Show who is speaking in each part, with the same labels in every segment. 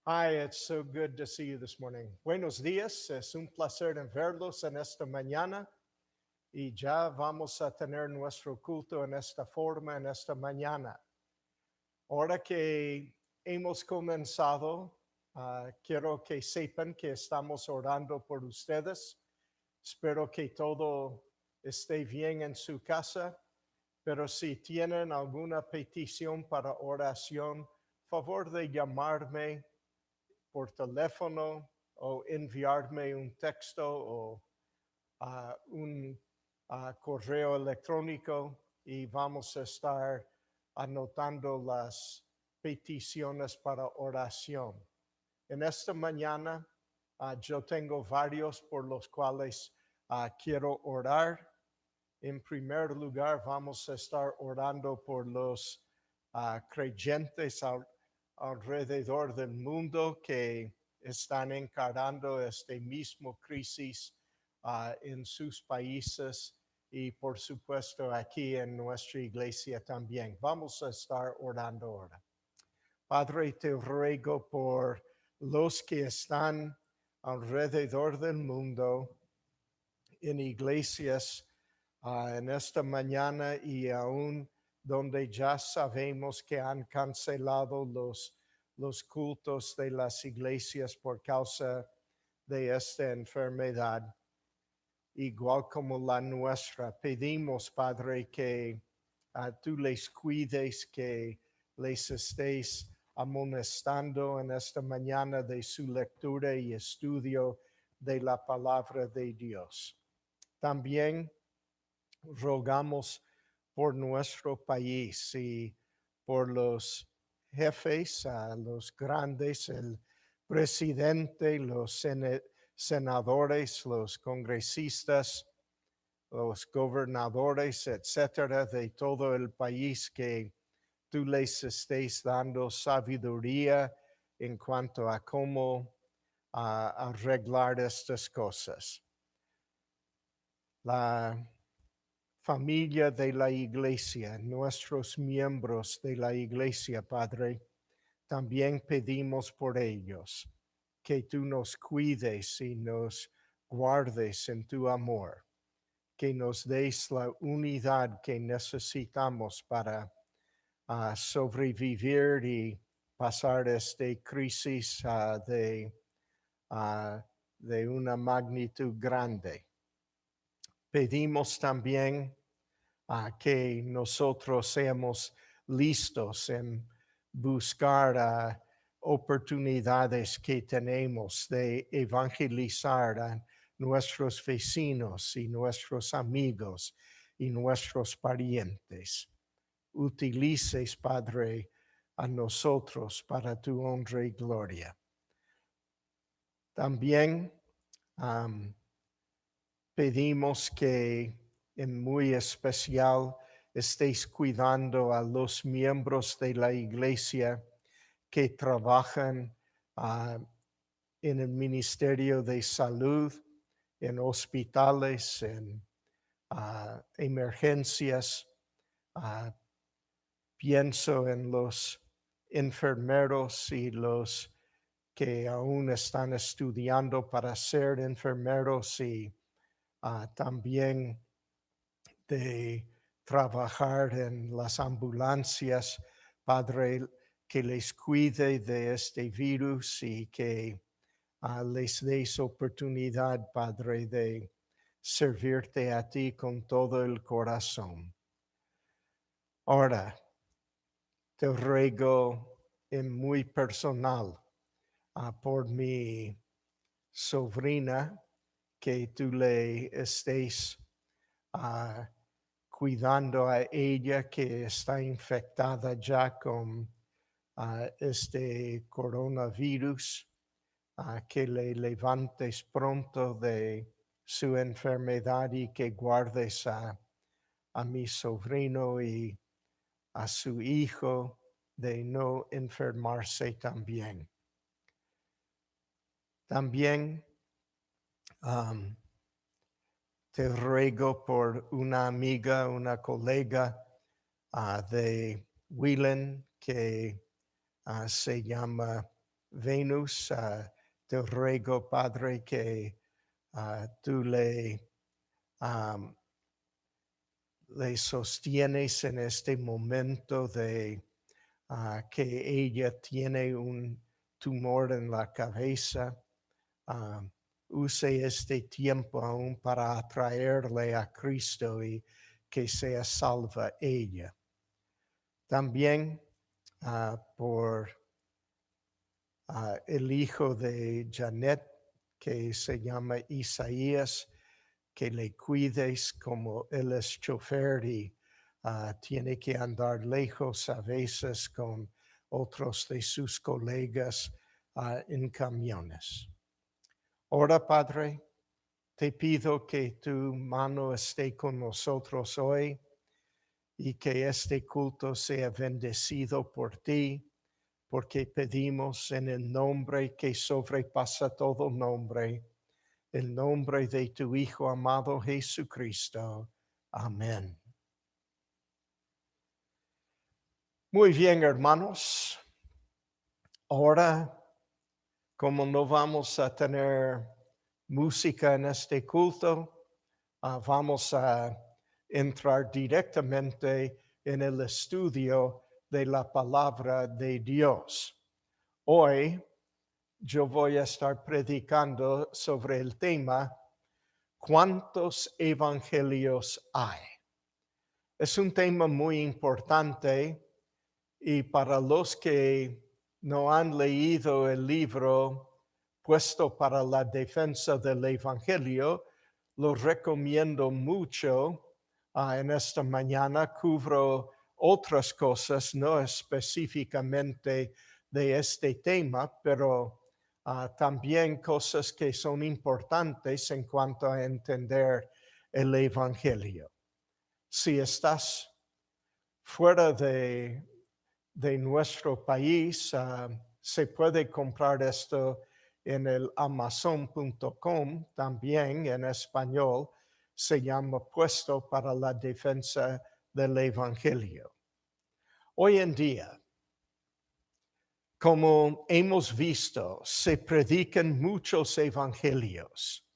Speaker 1: Hi, it's so good to see you this morning. Buenos días, es un placer en verlos en esta mañana y ya vamos a tener nuestro culto en esta forma en esta mañana. Ahora que hemos comenzado, quiero que sepan que estamos orando por ustedes. Espero que todo esté bien en su casa, pero si tienen alguna petición para oración, favor de llamarme por teléfono o enviarme un texto o un correo electrónico y vamos a estar anotando las peticiones para oración. En esta mañana yo tengo varios por los cuales quiero orar. En primer lugar, vamos a estar orando por los creyentes alrededor del mundo que están encarando este mismo crisis en sus países y por supuesto aquí en nuestra iglesia también. Vamos a estar orando ahora. Padre, te ruego por los que están alrededor del mundo en iglesias en esta mañana y aún donde ya sabemos que han cancelado los cultos de las iglesias por causa de esta enfermedad, igual como la nuestra. Pedimos, Padre, que tú les cuides, que les estés amonestando en esta mañana de su lectura y estudio de la palabra de Dios. También rogamos por nuestro país y por los jefes, los grandes, el presidente, los senadores, los congresistas, los gobernadores, etcétera, de todo el país, que tú les estés dando sabiduría en cuanto a cómo arreglar estas cosas. La familia de la iglesia, nuestros miembros de la iglesia, Padre, también pedimos por ellos que tú nos cuides y nos guardes en tu amor, que nos des la unidad que necesitamos para sobrevivir y pasar esta crisis de una magnitud grande. Pedimos también que nosotros seamos listos en buscar oportunidades que tenemos de evangelizar a nuestros vecinos y nuestros amigos y nuestros parientes. Utilices, Padre, a nosotros para tu honra y gloria. También pedimos que en muy especial estéis cuidando a los miembros de la iglesia que trabajan en el ministerio de salud, en hospitales, en emergencias. Pienso en los enfermeros y los que aún están estudiando para ser enfermeros y también de trabajar en las ambulancias. Padre, que les cuide de este virus y que les des oportunidad, Padre, de servirte a ti con todo el corazón. Ahora, te ruego en muy personal por mi sobrina, que tú le estés cuidando a ella, que está infectada ya con este coronavirus, que le levantes pronto de su enfermedad y que guardes a mi sobrino y a su hijo de no enfermarse también. También te ruego por una amiga, una colega de Whelan que se llama Venus, te ruego, Padre, que tú le sostienes en este momento de que ella tiene un tumor en la cabeza. Use este tiempo aún para atraerle a Cristo y que sea salva ella. También por el hijo de Janet, que se llama Isaías, que le cuides como él es chofer y tiene que andar lejos a veces con otros de sus colegas en camiones. Ora, Padre, te pido que tu mano esté con nosotros hoy y que este culto sea bendecido por ti, porque pedimos en el nombre que sobrepasa todo nombre, el nombre de tu Hijo amado Jesucristo. Amén. Muy bien, hermanos. Ahora, como no vamos a tener música en este culto, vamos a entrar directamente en el estudio de la palabra de Dios. Hoy yo voy a estar predicando sobre el tema ¿Cuántos evangelios hay? Es un tema muy importante y para los que no han leído el libro puesto para la defensa del evangelio, lo recomiendo mucho. En esta mañana cubro otras cosas, no específicamente de este tema, pero también cosas que son importantes en cuanto a entender el evangelio. Si estás fuera de nuestro país, se puede comprar esto en el amazon.com, también en español, se llama Puesto para la Defensa del Evangelio. Hoy en día, como hemos visto, se predican muchos evangelios.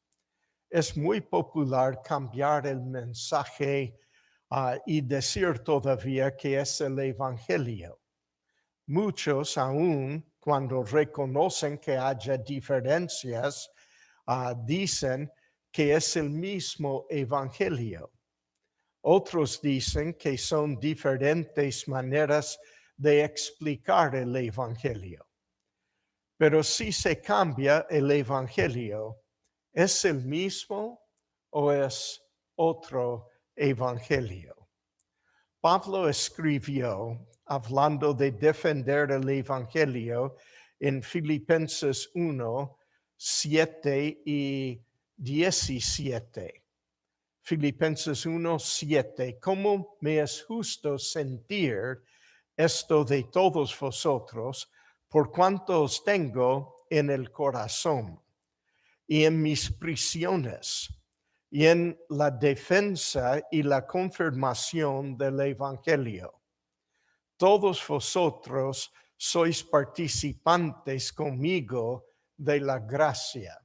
Speaker 1: Es muy popular cambiar el mensaje y decir todavía que es el evangelio. Muchos aún cuando reconocen que haya diferencias, dicen que es el mismo evangelio. Otros dicen que son diferentes maneras de explicar el evangelio. Pero si se cambia el evangelio, ¿es el mismo o es otro evangelio? Pablo escribió, hablando de defender el evangelio, en Filipenses 1, 7 y 17. Filipenses 1, 7. ¿Cómo me es justo sentir esto de todos vosotros, por cuanto os tengo en el corazón y en mis prisiones, y en la defensa y la confirmación del evangelio? Todos vosotros sois participantes conmigo de la gracia.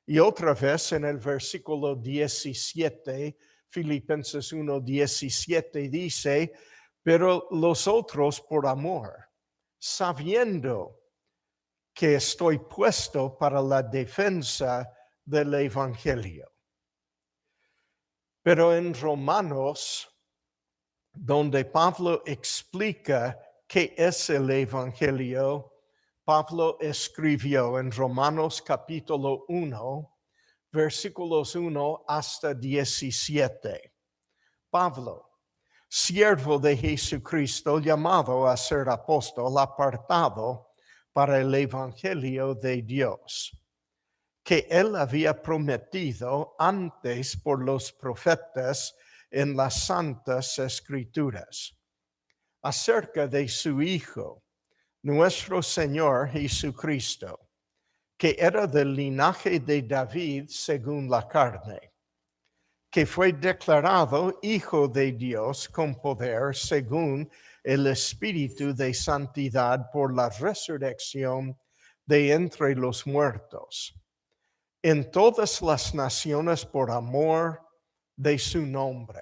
Speaker 1: Y otra vez en el versículo 17, Filipenses 1, 17 dice, pero los otros por amor, sabiendo que estoy puesto para la defensa del evangelio. Pero en Romanos, donde Pablo explica qué es el evangelio, Pablo escribió en Romanos capítulo 1, versículos 1 hasta 17. Pablo, siervo de Jesucristo, llamado a ser apóstol, apartado para el evangelio de Dios, que él había prometido antes por los profetas en las santas escrituras, acerca de su Hijo, nuestro Señor Jesucristo, que era del linaje de David según la carne, que fue declarado Hijo de Dios con poder según el Espíritu de santidad por la resurrección de entre los muertos, en todas las naciones por amor de su nombre,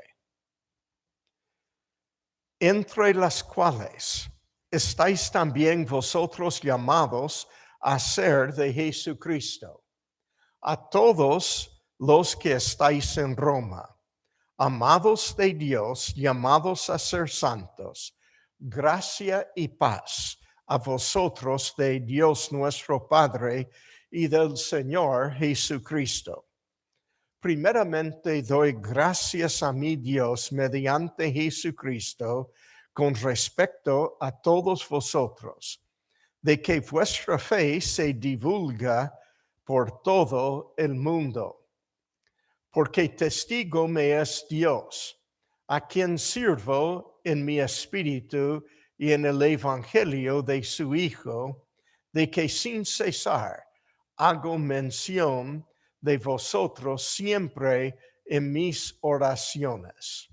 Speaker 1: entre las cuales estáis también vosotros llamados a ser de Jesucristo. A todos los que estáis en Roma, amados de Dios, llamados a ser santos, gracia y paz a vosotros de Dios nuestro Padre y del Señor Jesucristo. Primeramente doy gracias a mi Dios mediante Jesucristo con respecto a todos vosotros, de que vuestra fe se divulga por todo el mundo. Porque testigo me es Dios, a quien sirvo en mi espíritu y en el evangelio de su Hijo, de que sin cesar hago mención de vosotros siempre en mis oraciones,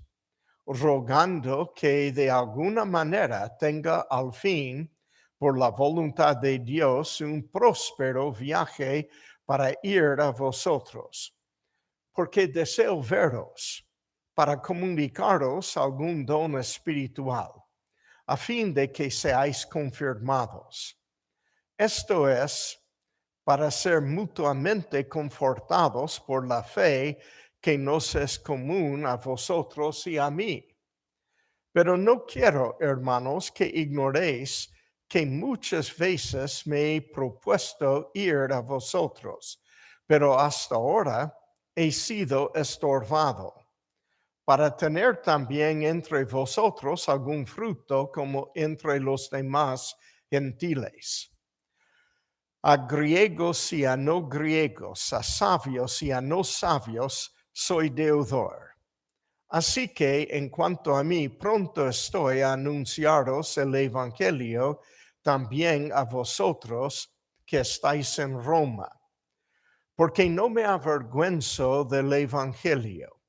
Speaker 1: rogando que de alguna manera tenga al fin, por la voluntad de Dios, un próspero viaje para ir a vosotros, porque deseo veros para comunicaros algún don espiritual, a fin de que seáis confirmados. Esto es, para ser mutuamente confortados por la fe que nos es común a vosotros y a mí. Pero no quiero, hermanos, que ignoréis que muchas veces me he propuesto ir a vosotros, pero hasta ahora he sido estorbado, para tener también entre vosotros algún fruto como entre los demás gentiles. A griegos y a no griegos, a sabios y a no sabios, soy deudor. Así que, en cuanto a mí, pronto estoy a anunciaros el Evangelio también a vosotros que estáis en Roma, porque no me avergüenzo del Evangelio,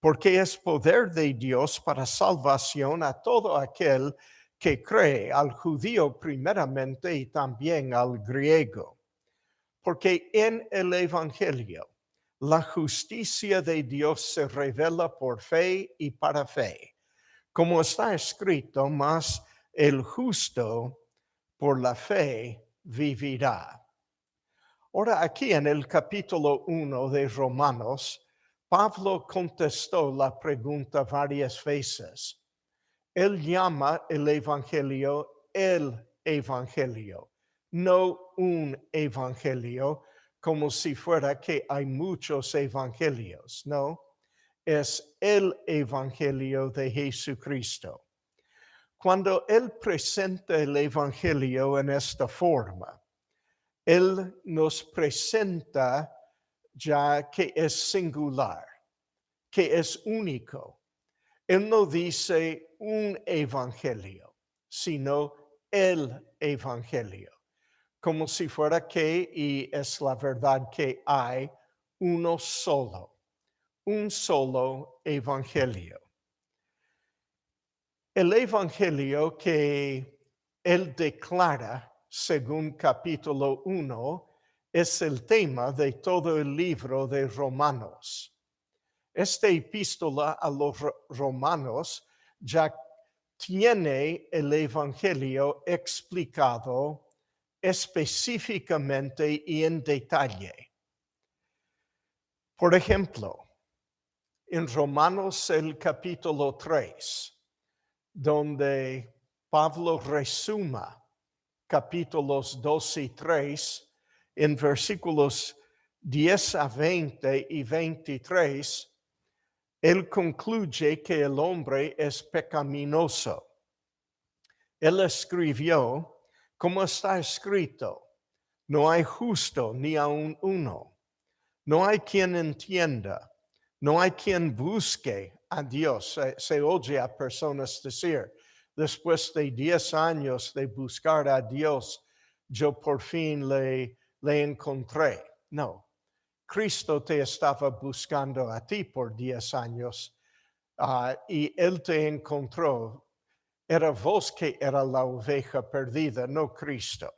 Speaker 1: porque es poder de Dios para salvación a todo aquel que cree, al judío primeramente y también al griego. Porque en el Evangelio la justicia de Dios se revela por fe y para fe, como está escrito, mas el justo por la fe vivirá. Ahora aquí en el capítulo 1 de Romanos, Pablo contestó la pregunta varias veces. Él llama el Evangelio, no un evangelio, como si fuera que hay muchos evangelios, no, es el Evangelio de Jesucristo. Cuando Él presenta el Evangelio en esta forma, Él nos presenta ya que es singular, que es único. Él no dice un evangelio, sino el evangelio, como si fuera que, y es la verdad que hay, uno solo, un solo evangelio. El evangelio que él declara, según capítulo 1, es el tema de todo el libro de Romanos. Esta epístola a los romanos ya tiene el evangelio explicado específicamente y en detalle. Por ejemplo, en Romanos el capítulo 3, donde Pablo resuma capítulos 2 y 3 en versículos 10 a 20 y 23, él concluye que el hombre es pecaminoso. Él escribió, como está escrito, no hay justo ni aun uno, no hay quien entienda, no hay quien busque a Dios. Se oye a personas decir, después de 10 años de buscar a Dios, yo por fin le encontré. No. Cristo te estaba buscando a ti por 10 años y Él te encontró. Era vos que era la oveja perdida, no Cristo.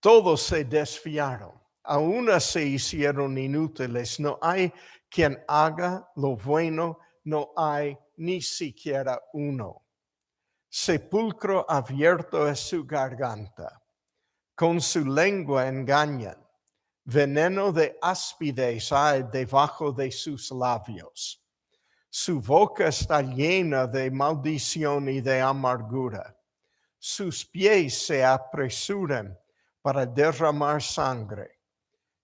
Speaker 1: Todos se desviaron, a una se hicieron inútiles. No hay quien haga lo bueno, no hay ni siquiera uno. Sepulcro abierto es su garganta, con su lengua engañan. Veneno de áspides hay debajo de sus labios. Su boca está llena de maldición y de amargura. Sus pies se apresuran para derramar sangre.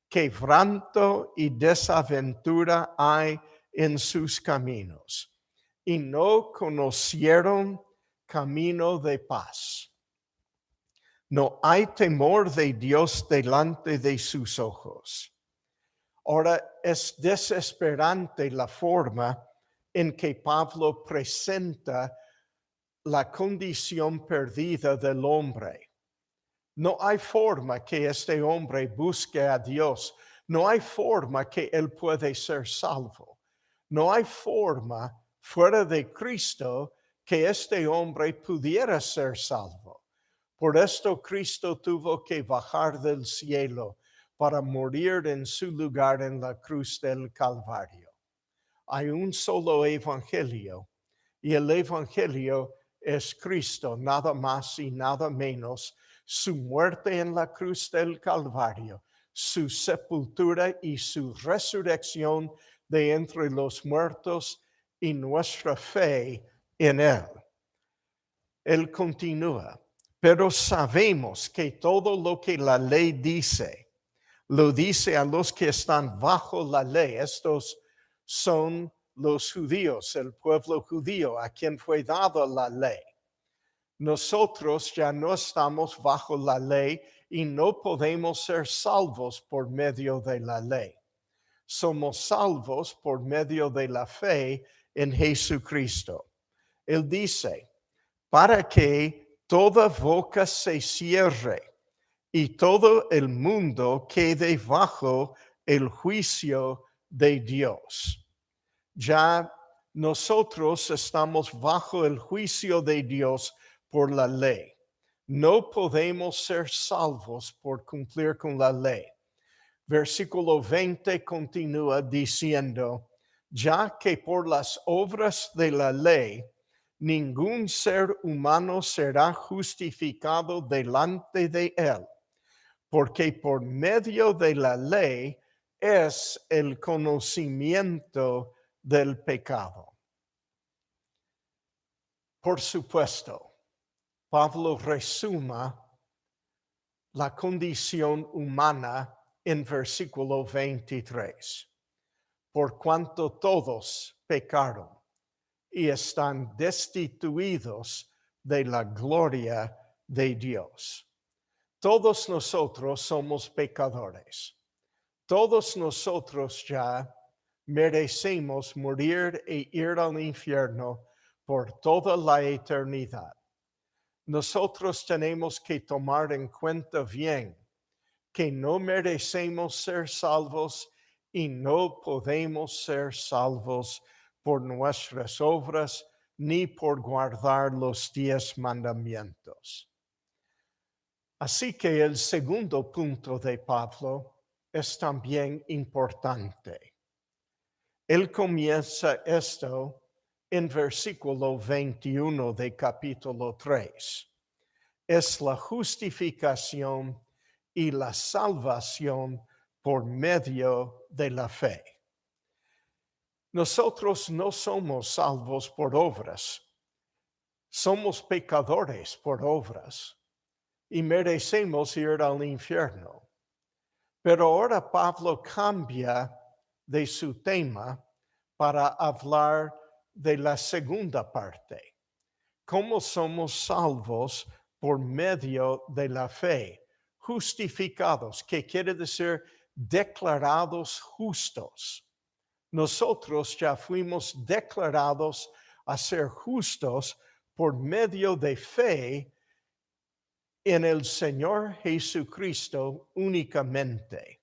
Speaker 1: Quebranto y desaventura hay en sus caminos, y no conocieron camino de paz. No hay temor de Dios delante de sus ojos. Ahora es desesperante la forma en que Pablo presenta la condición perdida del hombre. No hay forma que este hombre busque a Dios. No hay forma que él puede ser salvo. No hay forma fuera de Cristo que este hombre pudiera ser salvo. Por esto Cristo tuvo que bajar del cielo para morir en su lugar en la cruz del Calvario. Hay un solo evangelio y el evangelio es Cristo, nada más y nada menos. Su muerte en la cruz del Calvario, su sepultura y su resurrección de entre los muertos y nuestra fe en él. Él continúa, pero sabemos que todo lo que la ley dice, lo dice a los que están bajo la ley. Estos son los judíos, el pueblo judío, a quien fue dada la ley. Nosotros ya no estamos bajo la ley y no podemos ser salvos por medio de la ley. Somos salvos por medio de la fe en Jesucristo. Él dice, para que toda boca se cierre y todo el mundo quede bajo el juicio de Dios. Ya nosotros estamos bajo el juicio de Dios por la ley. No podemos ser salvos por cumplir con la ley. Versículo 20 continúa diciendo, ya que por las obras de la ley, ningún ser humano será justificado delante de él, porque por medio de la ley es el conocimiento del pecado. Por supuesto, Pablo resuma la condición humana en versículo 23. Por cuanto todos pecaron y están destituidos de la gloria de Dios. Todos nosotros somos pecadores. Todos nosotros ya merecemos morir e ir al infierno por toda la eternidad. Nosotros tenemos que tomar en cuenta bien que no merecemos ser salvos y no podemos ser salvos por nuestras obras ni por guardar los 10 mandamientos. Así que el segundo punto de Pablo es también importante. Él comienza esto en versículo 21 de capítulo 3. Es la justificación y la salvación por medio de la fe. Nosotros no somos salvos por obras. Somos pecadores por obras y merecemos ir al infierno. Pero ahora Pablo cambia de su tema para hablar de la segunda parte. ¿Cómo somos salvos por medio de la fe? Justificados, que quiere decir declarados justos. Nosotros ya fuimos declarados a ser justos por medio de fe en el Señor Jesucristo únicamente.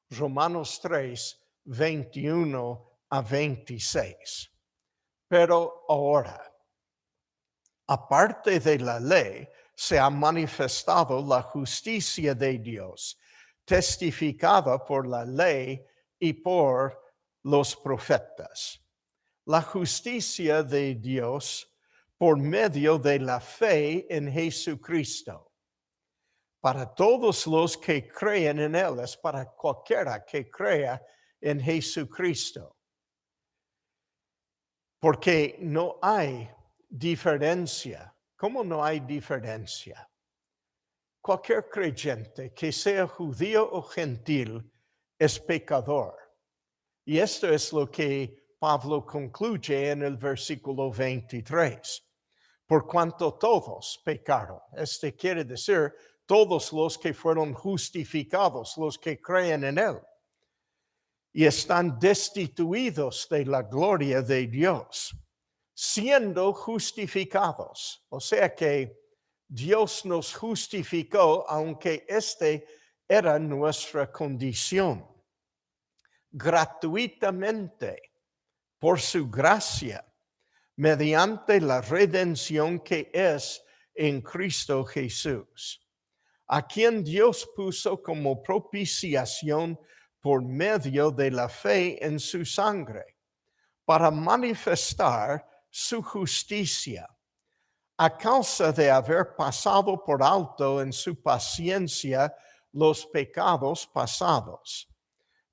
Speaker 1: Romanos 3, 21 a 26. Pero ahora, aparte de la ley, se ha manifestado la justicia de Dios, testificada por la ley y por los profetas. La justicia de Dios por medio de la fe en Jesucristo. Para todos los que creen en Él, es para cualquiera que crea en Jesucristo. Porque no hay diferencia. ¿Cómo no hay diferencia? Cualquier creyente, que sea judío o gentil, es pecador. Y esto es lo que Pablo concluye en el versículo 23. Por cuanto todos pecaron. Este quiere decir todos los que fueron justificados, los que creen en Él. Y están destituidos de la gloria de Dios, siendo justificados. O sea que Dios nos justificó, aunque era nuestra condición, gratuitamente, por su gracia, mediante la redención que es en Cristo Jesús, a quien Dios puso como propiciación por medio de la fe en su sangre, para manifestar su justicia, a causa de haber pasado por alto en su paciencia los pecados pasados,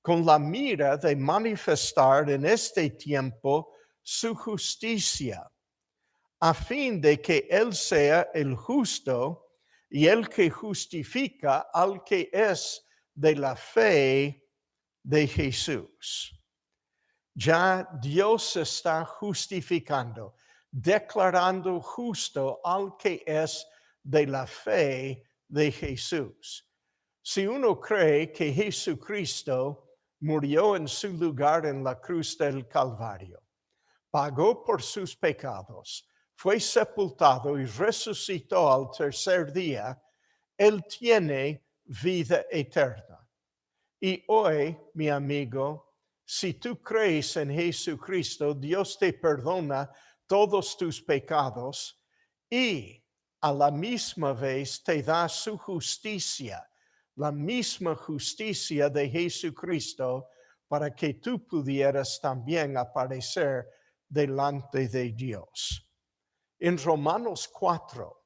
Speaker 1: con la mira de manifestar en este tiempo su justicia, a fin de que Él sea el justo y el que justifica al que es de la fe de Jesús. Ya Dios está justificando, declarando justo al que es de la fe de Jesús. Si uno cree que Jesucristo murió en su lugar en la cruz del Calvario, pagó por sus pecados, fue sepultado y resucitó al tercer día, Él tiene vida eterna. Y hoy, mi amigo, si tú crees en Jesucristo, Dios te perdona todos tus pecados y a la misma vez te da su justicia, la misma justicia de Jesucristo, para que tú pudieras también aparecer delante de Dios. En Romanos 4,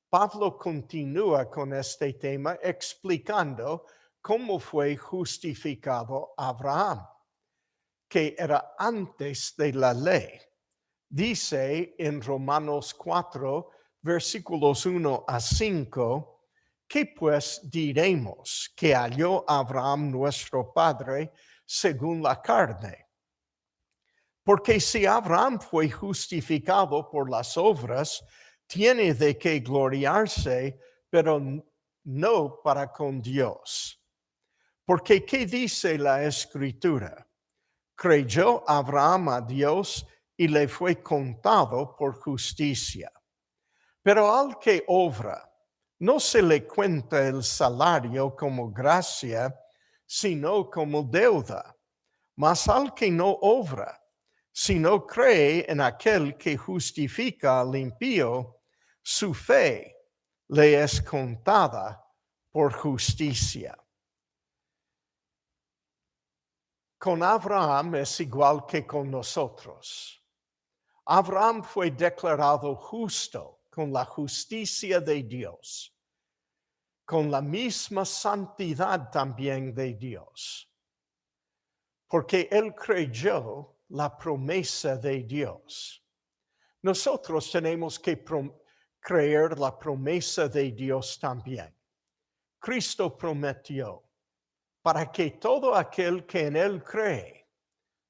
Speaker 1: Pablo continúa con este tema explicando cómo fue justificado Abraham, que era antes de la ley. Dice en Romanos 4, versículos 1 a 5, ¿qué pues diremos que halló Abraham nuestro padre según la carne? Porque si Abraham fue justificado por las obras, tiene de qué gloriarse, pero no para con Dios. Porque ¿qué dice la Escritura? Creyó Abraham a Dios y le fue contado por justicia. Pero al que obra, no se le cuenta el salario como gracia, sino como deuda. Mas al que no obra, sino cree en aquel que justifica al impío, su fe le es contada por justicia. Con Abraham es igual que con nosotros. Abraham fue declarado justo con la justicia de Dios, con la misma santidad también de Dios, porque él creyó la promesa de Dios. Nosotros tenemos que creer la promesa de Dios también. Cristo prometió para que todo aquel que en él cree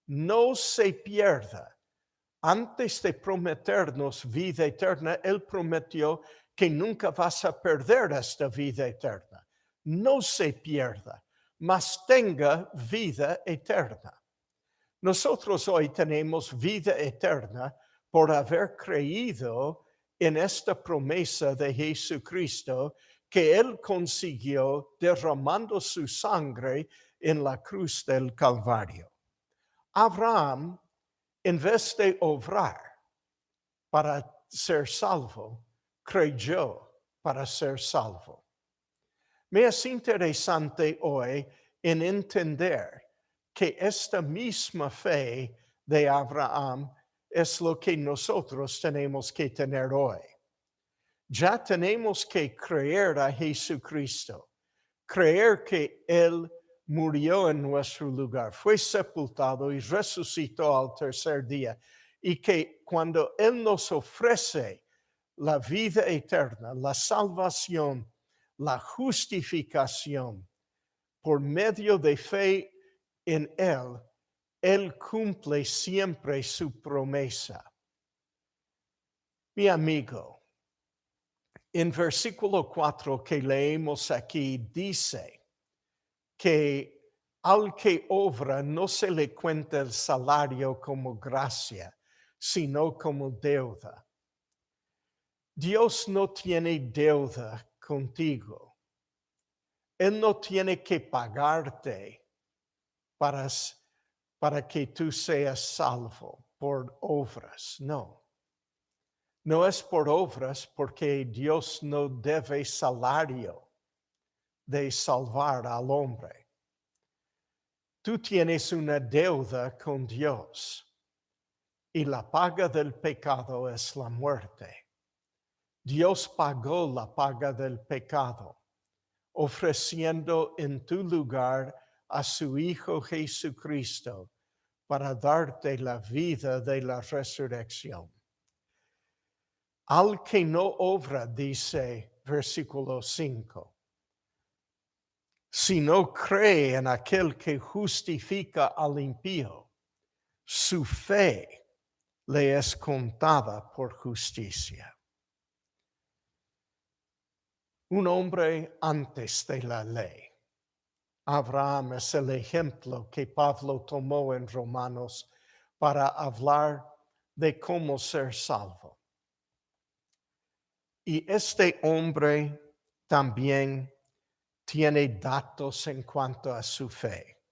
Speaker 1: no se pierda. Antes de prometernos vida eterna, Él prometió que nunca vas a perder esta vida eterna. No se pierda, mas tenga vida eterna. Nosotros hoy tenemos vida eterna por haber creído en esta promesa de Jesucristo que Él consiguió derramando su sangre en la cruz del Calvario. Abraham, en vez de obrar para ser salvo, creyó para ser salvo. Me es interesante hoy en entender que esta misma fe de Abraham es lo que nosotros tenemos que tener hoy. Ya tenemos que creer a Jesucristo, creer que Él murió en nuestro lugar, fue sepultado y resucitó al tercer día, y que cuando Él nos ofrece la vida eterna, la salvación, la justificación, por medio de fe en Él, Él cumple siempre su promesa. Mi amigo, en versículo 4 que leemos aquí dice que al que obra no se le cuenta el salario como gracia, sino como deuda. Dios no tiene deuda contigo. Él no tiene que pagarte para que tú seas salvo por obras, no. No es por obras porque Dios no debe salario de salvar al hombre. Tú tienes una deuda con Dios y la paga del pecado es la muerte. Dios pagó la paga del pecado, ofreciendo en tu lugar a su Hijo Jesucristo para darte la vida de la resurrección. Al que no obra, dice versículo 5, si no cree en aquel que justifica al impío, su fe le es contada por justicia. Un hombre antes de la ley. Abraham es el ejemplo que Pablo tomó en Romanos para hablar de cómo ser salvo. Y este hombre también tiene datos en cuanto a su fe.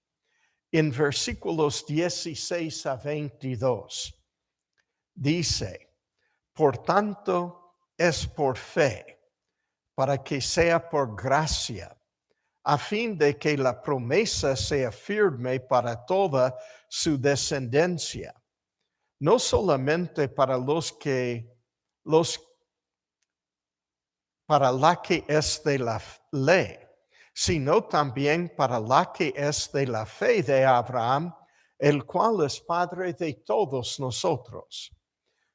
Speaker 1: En versículos 16 a 22 dice, por tanto es por fe, para que sea por gracia, a fin de que la promesa sea firme para toda su descendencia, no solamente para para la que es de la ley, sino también para la que es de la fe de Abraham, el cual es Padre de todos nosotros.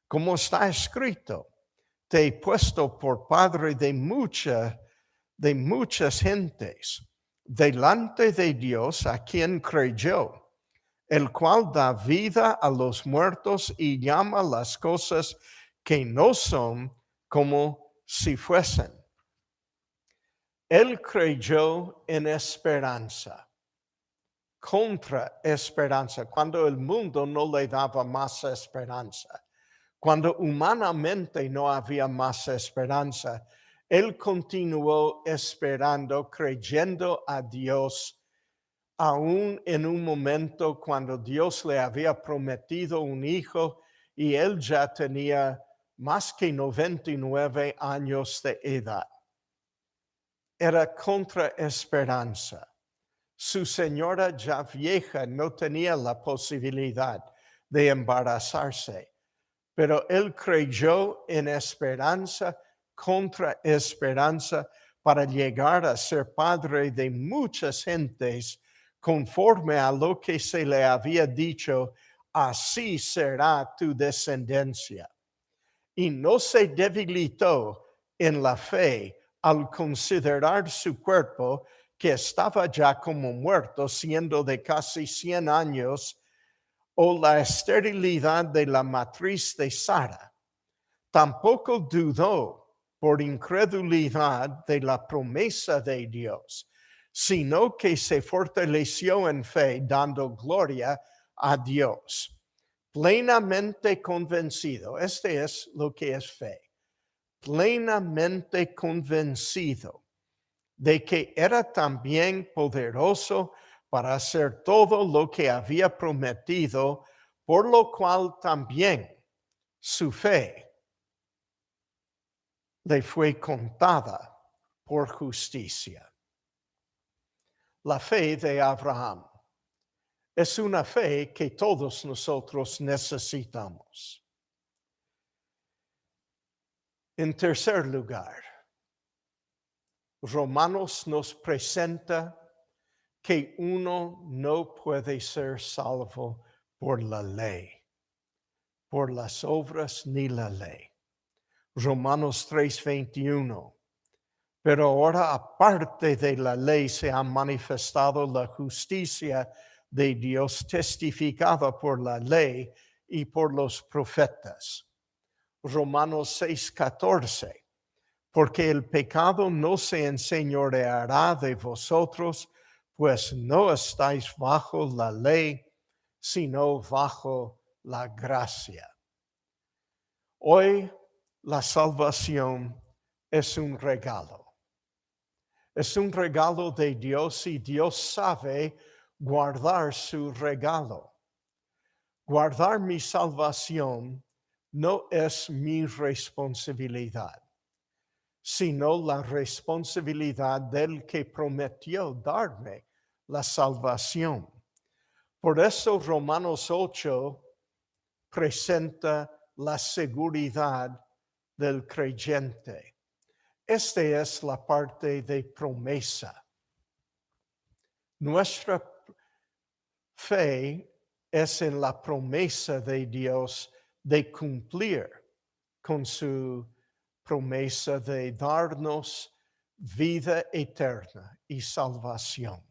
Speaker 1: Como está escrito, te he puesto por Padre de muchas gentes, delante de Dios a quien creyó, el cual da vida a los muertos y llama las cosas que no son como si fuesen. Él creyó en esperanza, contra esperanza, cuando el mundo no le daba más esperanza, cuando humanamente no había más esperanza. Él continuó esperando, creyendo a Dios, aún en un momento cuando Dios le había prometido un hijo y él ya tenía más que 99 años de edad. Era contra esperanza. Su señora ya vieja no tenía la posibilidad de embarazarse, pero él creyó en esperanza contra esperanza para llegar a ser padre de muchas gentes, conforme a lo que se le había dicho, así será tu descendencia. Y no se debilitó en la fe al considerar su cuerpo, que estaba ya como muerto, siendo de casi 100 años, o la esterilidad de la matriz de Sara. Tampoco dudó por incredulidad de la promesa de Dios, sino que se fortaleció en fe, dando gloria a Dios. Plenamente convencido, este es lo que es fe, plenamente convencido de que era también poderoso para hacer todo lo que había prometido, por lo cual también su fe le fue contada por justicia. La fe de Abraham es una fe que todos nosotros necesitamos. En tercer lugar, Romanos nos presenta que uno no puede ser salvo por la ley, por las obras ni la ley. Romanos 3:21. Pero ahora, aparte de la ley, se ha manifestado la justicia de Dios testificada por la ley y por los profetas. Romanos 6:14. Porque el pecado no se enseñoreará de vosotros, pues no estáis bajo la ley, sino bajo la gracia. Hoy la salvación es un regalo. Es un regalo de Dios y Dios sabe guardar su regalo. Guardar mi salvación no es mi responsabilidad, sino la responsabilidad del que prometió darme la salvación. Por eso Romanos 8 presenta la seguridad del creyente. Esta es la parte de promesa. Nuestra fe es en la promesa de Dios de cumplir con su promesa de darnos vida eterna y salvación.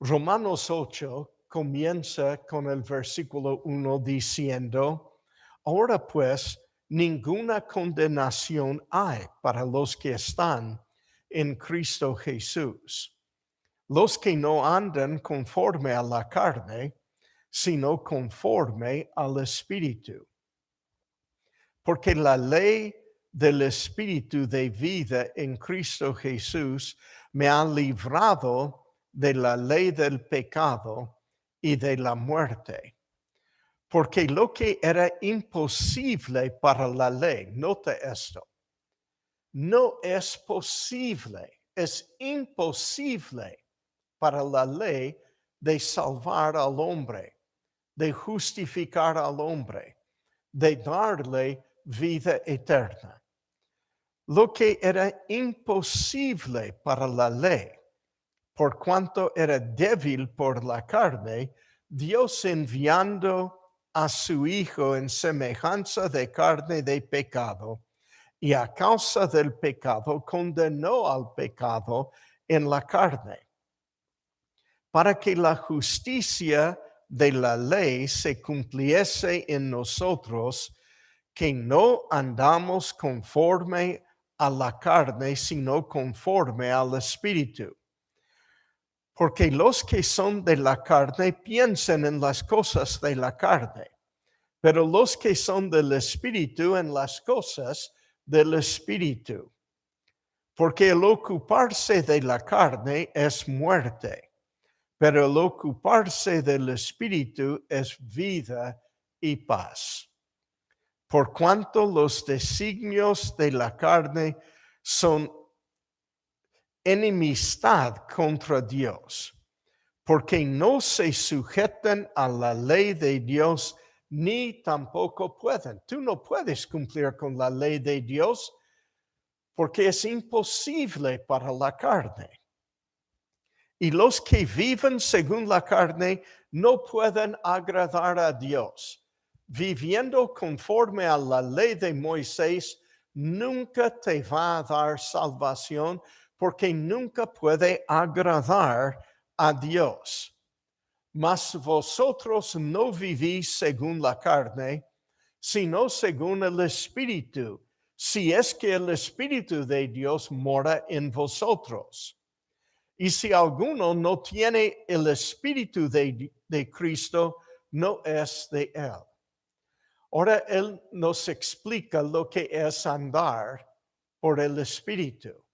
Speaker 1: Romanos 8 comienza con el versículo 1 diciendo, ahora pues, ninguna condenación hay para los que están en Cristo Jesús. Los que no andan conforme a la carne, sino conforme al Espíritu. Porque la ley del Espíritu de vida en Cristo Jesús me ha librado de la ley del pecado y de la muerte. Porque lo que era imposible para la ley, nota esto, no es posible, es imposible para la ley de salvar al hombre, de justificar al hombre, de darle vida eterna. Lo que era imposible para la ley, por cuanto era débil por la carne, Dios enviando a su Hijo en semejanza de carne de pecado, y a causa del pecado condenó al pecado en la carne, para que la justicia de la ley se cumpliese en nosotros, que no andamos conforme a la carne, sino conforme al Espíritu. Porque los que son de la carne piensan en las cosas de la carne, pero los que son del Espíritu en las cosas del Espíritu. Porque el ocuparse de la carne es muerte, pero el ocuparse del Espíritu es vida y paz. Por cuanto los designios de la carne son enemistad contra Dios, porque no se sujetan a la ley de Dios, ni tampoco pueden. Tú no puedes cumplir con la ley de Dios porque es imposible para la carne. Y los que viven según la carne no pueden agradar a Dios. Viviendo conforme a la ley de Moisés, nunca te va a dar salvación porque nunca puede agradar a Dios. Mas vosotros no vivís según la carne, sino según el Espíritu, si es que el Espíritu de Dios mora en vosotros. Y si alguno no tiene el Espíritu de Cristo, no es de él. Ahora él nos explica lo que es andar por el Espíritu.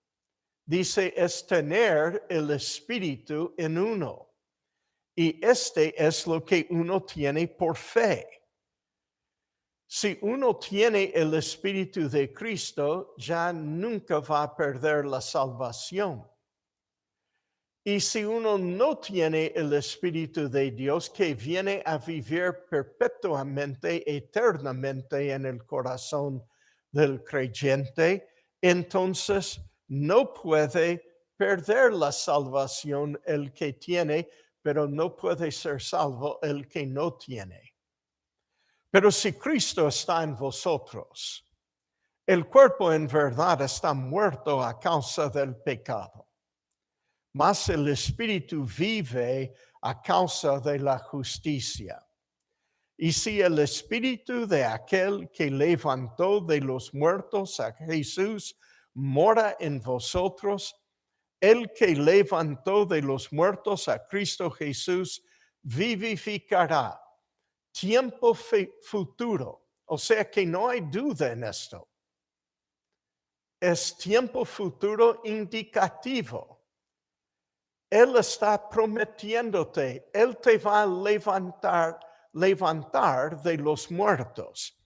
Speaker 1: Dice, es tener el Espíritu en uno. Y este es lo que uno tiene por fe. Si uno tiene el Espíritu de Cristo, ya nunca va a perder la salvación. Y si uno no tiene el Espíritu de Dios que viene a vivir perpetuamente, eternamente en el corazón del creyente, entonces no puede perder la salvación el que tiene, pero no puede ser salvo el que no tiene. Pero si Cristo está en vosotros, el cuerpo en verdad está muerto a causa del pecado, mas el Espíritu vive a causa de la justicia. Y si el Espíritu de aquel que levantó de los muertos a Jesús mora en vosotros, el que levantó de los muertos a Cristo Jesús vivificará tiempo futuro. O sea que no hay duda en esto. Es tiempo futuro indicativo. Él está prometiéndote, Él te va a levantar de los muertos.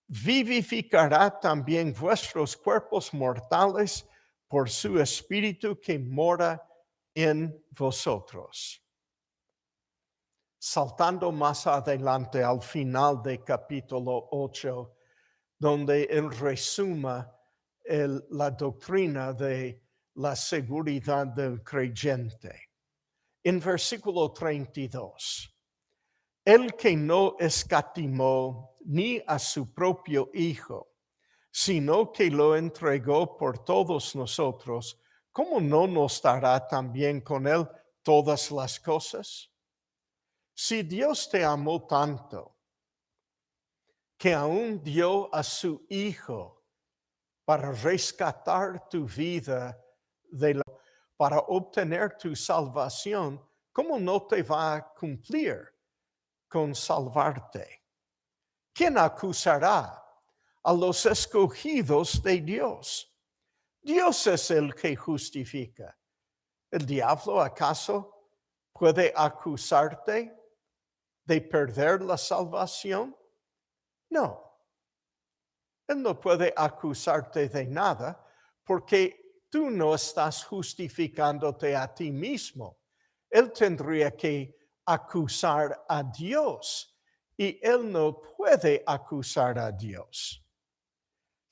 Speaker 1: Vivificará también vuestros cuerpos mortales por su Espíritu que mora en vosotros. Saltando más adelante al final del capítulo 8, donde él resuma la doctrina de la seguridad del creyente. En versículo 32, el que no escatimó ni a su propio Hijo, sino que lo entregó por todos nosotros, ¿cómo no nos dará también con él todas las cosas? Si Dios te amó tanto, que aún dio a su Hijo para rescatar tu vida para obtener tu salvación, ¿cómo no te va a cumplir con salvarte? ¿Quién acusará a los escogidos de Dios? Dios es el que justifica. ¿El diablo acaso puede acusarte de perder la salvación? No. Él no puede acusarte de nada porque tú no estás justificándote a ti mismo. Él tendría que acusar a Dios y él no puede acusar a Dios.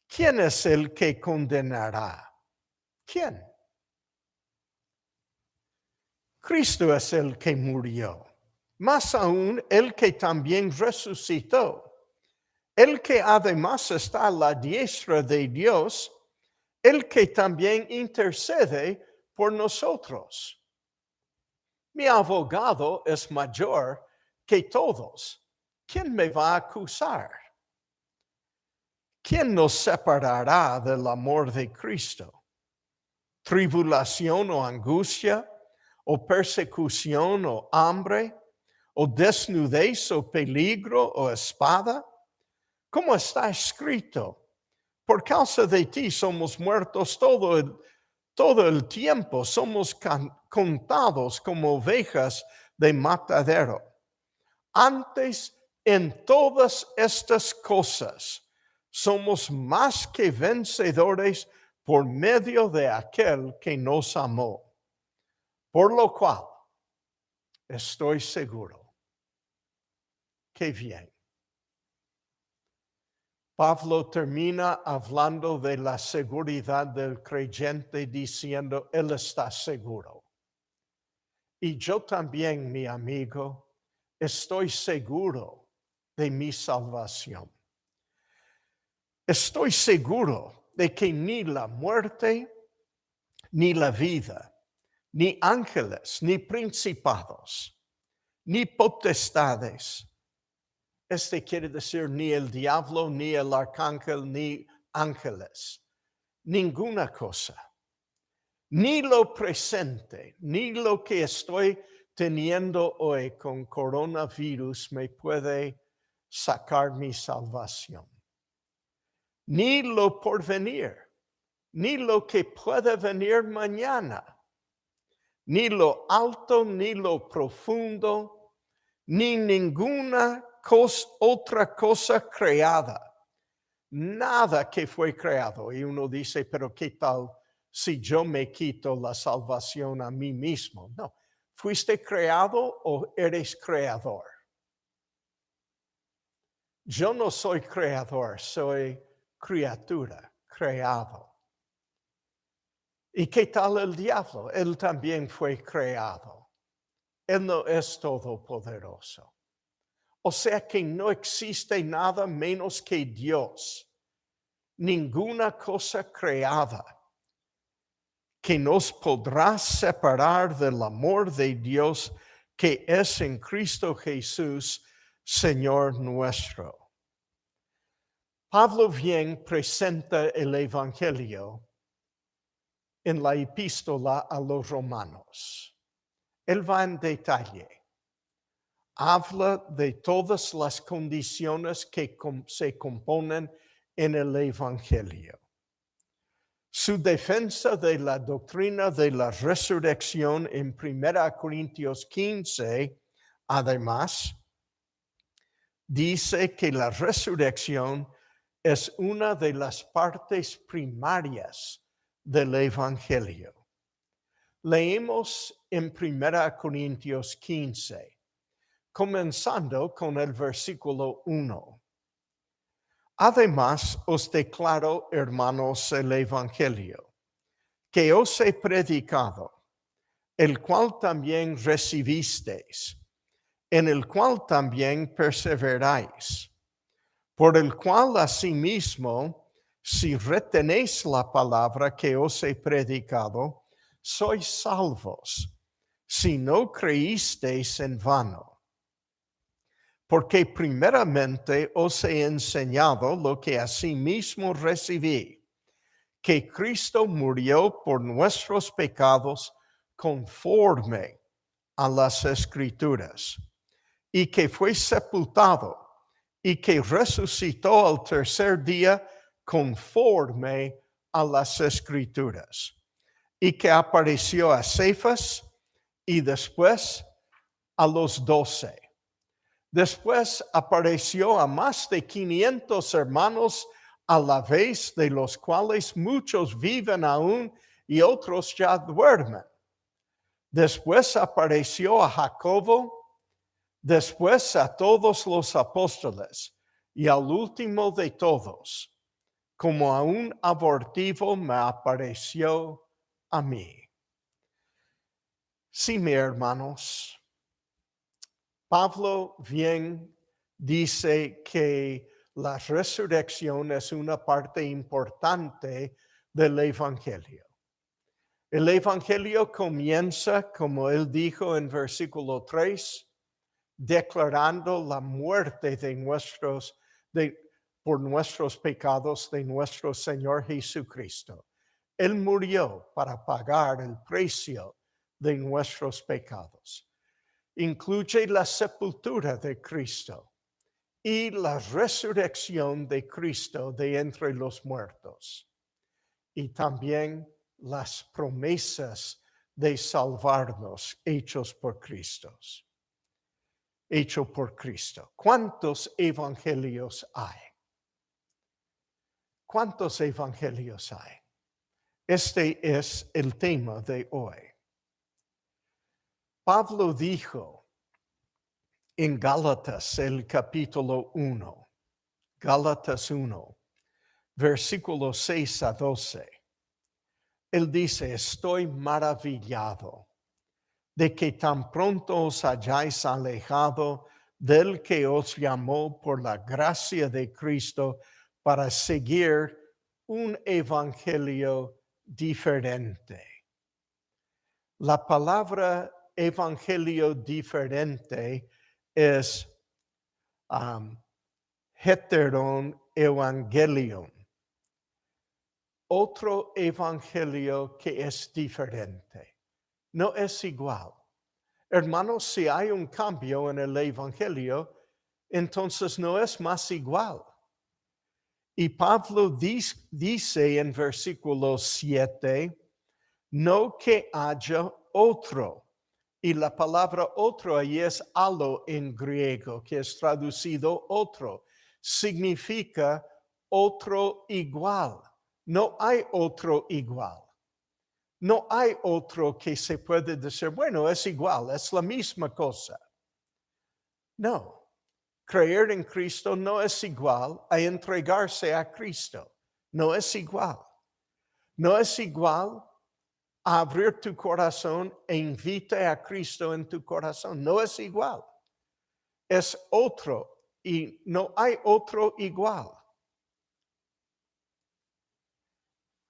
Speaker 1: ¿Quién es el que condenará? ¿Quién? Cristo es el que murió. Más aún, el que también resucitó. El que además está a la diestra de Dios, el que también intercede por nosotros. Mi abogado es mayor que todos. ¿Quién me va a acusar? ¿Quién nos separará del amor de Cristo? ¿Tribulación o angustia? ¿O persecución o hambre? ¿O desnudez o peligro o espada? ¿Cómo está escrito? Por causa de ti somos muertos todo el tiempo, somos contados como ovejas de matadero. Antes, en todas estas cosas, somos más que vencedores por medio de aquel que nos amó. Por lo cual, estoy seguro. Qué bien. Pablo termina hablando de la seguridad del creyente diciendo, él está seguro. Y yo también, mi amigo, estoy seguro de mi salvación. Estoy seguro de que ni la muerte, ni la vida, ni ángeles, ni principados, ni potestades. Quiere decir ni el diablo, ni el arcángel, ni ángeles. Ninguna cosa. Ni lo presente, ni lo que estoy teniendo hoy con coronavirus me puede sacar mi salvación. Ni lo por venir, ni lo que puede venir mañana, ni lo alto, ni lo profundo, ni ninguna otra cosa creada. Nada que fue creado. Y uno dice, pero ¿qué tal si yo me quito la salvación a mí mismo? No. ¿Fuiste creado o eres creador? Yo no soy creador, soy criatura, creado. ¿Y qué tal el diablo? Él también fue creado. Él no es todopoderoso. O sea que no existe nada menos que Dios. Ninguna cosa creada que nos podrá separar del amor de Dios que es en Cristo Jesús, Señor nuestro. Pablo bien presenta el Evangelio en la epístola a los romanos. Él va en detalle. Habla de todas las condiciones que se componen en el Evangelio. Su defensa de la doctrina de la resurrección en 1 Corintios 15, además, dice que la resurrección es una de las partes primarias del Evangelio. Leemos en 1 Corintios 15, comenzando con el versículo 1. Además, os declaro, hermanos, el Evangelio, que os he predicado, el cual también recibisteis, en el cual también perseveráis, por el cual asimismo, si retenéis la palabra que os he predicado, sois salvos, si no creísteis en vano. Porque primeramente os he enseñado lo que asimismo recibí, que Cristo murió por nuestros pecados conforme a las Escrituras, y que fue sepultado, y que resucitó al tercer día conforme a las Escrituras, y que apareció a Cefas y después a los 12. Después apareció a más de 500 hermanos a la vez, de los cuales muchos viven aún y otros ya duermen. Después apareció a Jacobo, después a todos los apóstoles, y al último de todos, como a un abortivo, me apareció a mí. Sí, mis hermanos, Pablo bien dice que la resurrección es una parte importante del Evangelio. El Evangelio comienza, como él dijo en versículo 3, declarando la muerte por nuestros pecados de nuestro Señor Jesucristo. Él murió para pagar el precio de nuestros pecados. Incluye la sepultura de Cristo y la resurrección de Cristo de entre los muertos. Y también las promesas de salvarnos hechos por Cristo. Hecho por Cristo. ¿Cuántos evangelios hay? ¿Cuántos evangelios hay? Este es el tema de hoy. Pablo dijo en Gálatas, el capítulo 1, Gálatas 1, versículos 6 a 12. Él dice, estoy maravillado de que tan pronto os hayáis alejado del que os llamó por la gracia de Cristo para seguir un evangelio diferente. La palabra evangelio diferente es heteron evangelium. Otro evangelio que es diferente. No es igual. Hermanos, si hay un cambio en el evangelio, entonces no es más igual. Y Pablo dice en versículo 7, no que haya otro Y la palabra otro ahí es allo en griego, que es traducido otro. Significa otro igual. No hay otro igual. No hay otro que se puede decir, bueno, es igual, es la misma cosa. No, creer en Cristo no es igual a entregarse a Cristo. No es igual. No es igual a abrir tu corazón e invita a Cristo en tu corazón. No es igual. Es otro y no hay otro igual.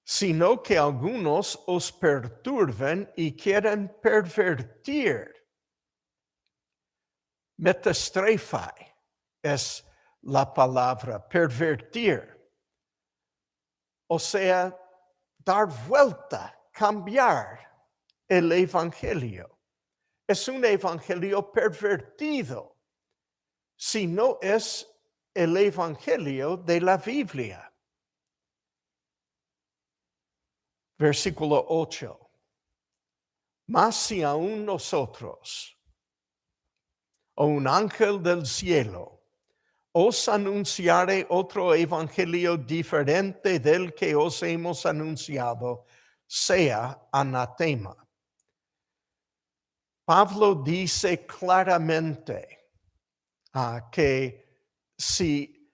Speaker 1: Sino que algunos os perturben y quieren pervertir. Metastrefai es la palabra, pervertir. O sea, dar vuelta, cambiar el evangelio. Es un evangelio pervertido, si no es el evangelio de la Biblia. Versículo 8. Mas si aún nosotros, o un ángel del cielo, os anunciare otro evangelio diferente del que os hemos anunciado, sea anatema. Pablo dice claramente que si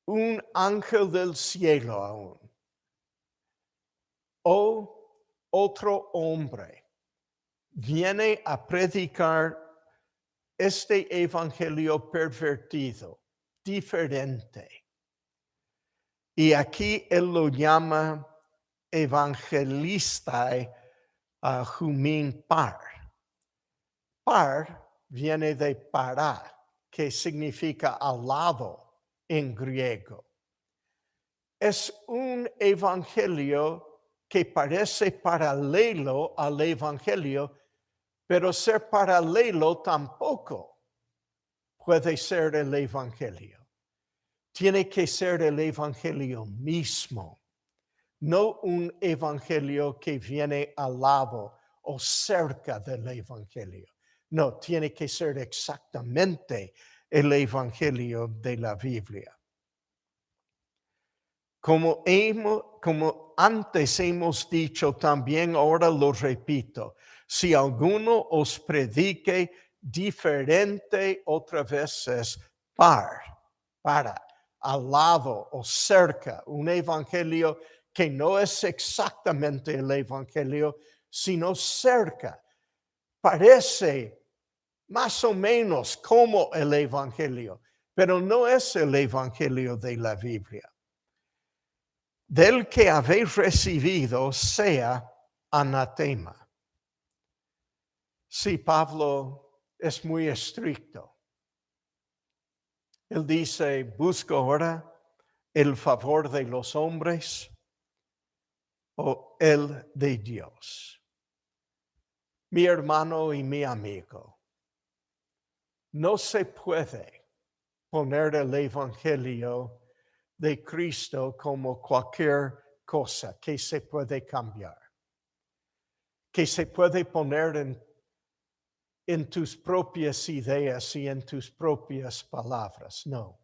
Speaker 1: un ángel del cielo aún, o otro hombre, viene a predicar este evangelio pervertido, diferente. Y aquí él lo llama evangelista humin par. Par viene de para, que significa al lado en griego. Es un evangelio que parece paralelo al evangelio, pero ser paralelo tampoco puede ser el evangelio. Tiene que ser el evangelio mismo, no un evangelio que viene al lado o cerca del evangelio. No, tiene que ser exactamente el evangelio de la Biblia. Como antes hemos dicho, también ahora lo repito, si alguno os predique diferente, otra vez es para, al lado o cerca, un evangelio que no es exactamente el evangelio, sino cerca, parece más o menos como el evangelio, pero no es el evangelio de la Biblia. Del que habéis recibido sea anatema. Sí, Pablo es muy estricto. Él dice, busco ahora el favor de los hombres o el de Dios. Mi hermano y mi amigo, no se puede poner el evangelio de Cristo como cualquier cosa que se puede cambiar, que se puede poner en tus propias ideas y en tus propias palabras. No,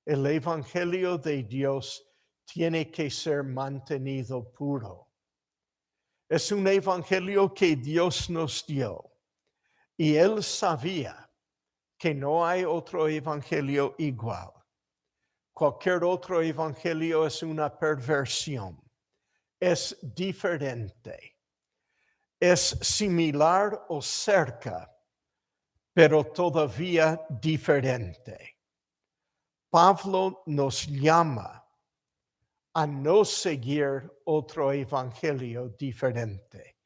Speaker 1: el evangelio de Dios tiene que ser mantenido puro. Es un evangelio que Dios nos dio y Él sabía que no hay otro evangelio igual. Cualquier otro evangelio es una perversión, es diferente, es similar o cerca, pero todavía diferente. Pablo nos llama a no seguir otro evangelio diferente.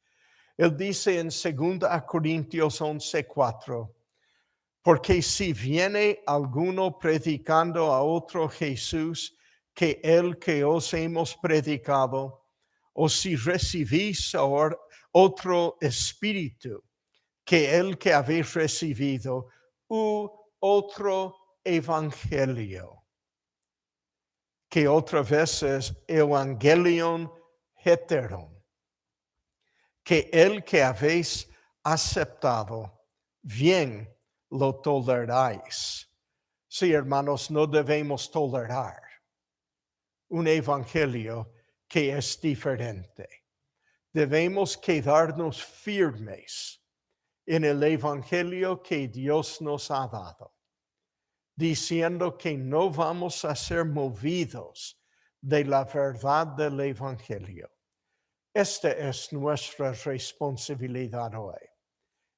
Speaker 1: Él dice en 2 Corintios 11:4, porque si viene alguno predicando a otro Jesús que el que os hemos predicado, o si recibís ahora otro espíritu que el que habéis recibido, u otro evangelio, que otra vez es evangelion heteron, que el que habéis aceptado, bien lo toleráis. Sí, hermanos, no debemos tolerar un evangelio que es diferente. Debemos quedarnos firmes en el evangelio que Dios nos ha dado, diciendo que no vamos a ser movidos de la verdad del evangelio. Esta es nuestra responsabilidad hoy.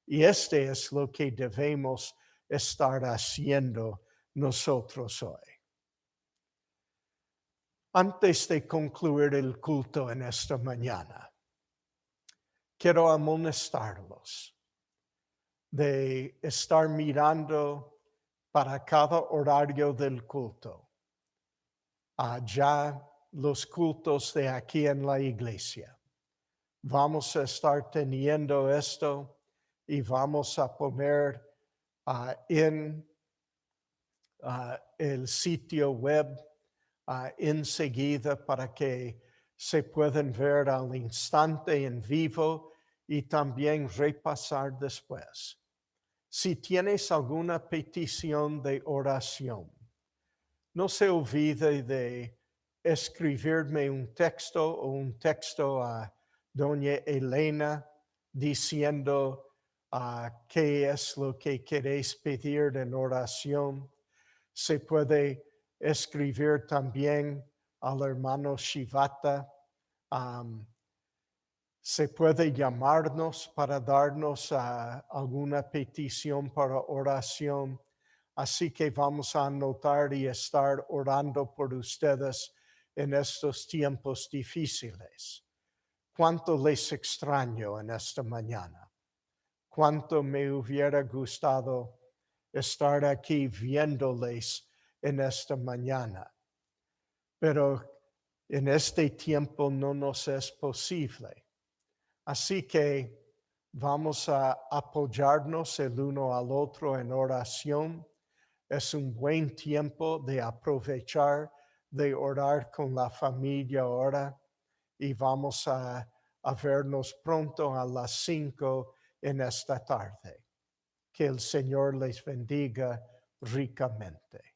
Speaker 1: Y este es lo que debemos estar haciendo nosotros hoy. Antes de concluir el culto en esta mañana, quiero amonestarlos de estar mirando para cada horario del culto. Ya los cultos de aquí en la iglesia. Vamos a estar teniendo esto y vamos a poner en el sitio web enseguida para que se puedan ver al instante en vivo y también repasar después. Si tienes alguna petición de oración, no se olvide de escribirme un texto o un texto a doña Elena diciendo qué es lo que queréis pedir en oración. Se puede escribir también al hermano Shivata. Se puede llamarnos para darnos alguna petición para oración. Así que vamos a anotar y estar orando por ustedes en estos tiempos difíciles. Cuánto les extraño en esta mañana. Cuánto me hubiera gustado estar aquí viéndoles en esta mañana. Pero en este tiempo no nos es posible. Así que vamos a apoyarnos el uno al otro en oración. Es un buen tiempo de aprovechar, de orar con la familia ahora. Y vamos a vernos pronto a las 5 en esta tarde. Que el Señor les bendiga ricamente.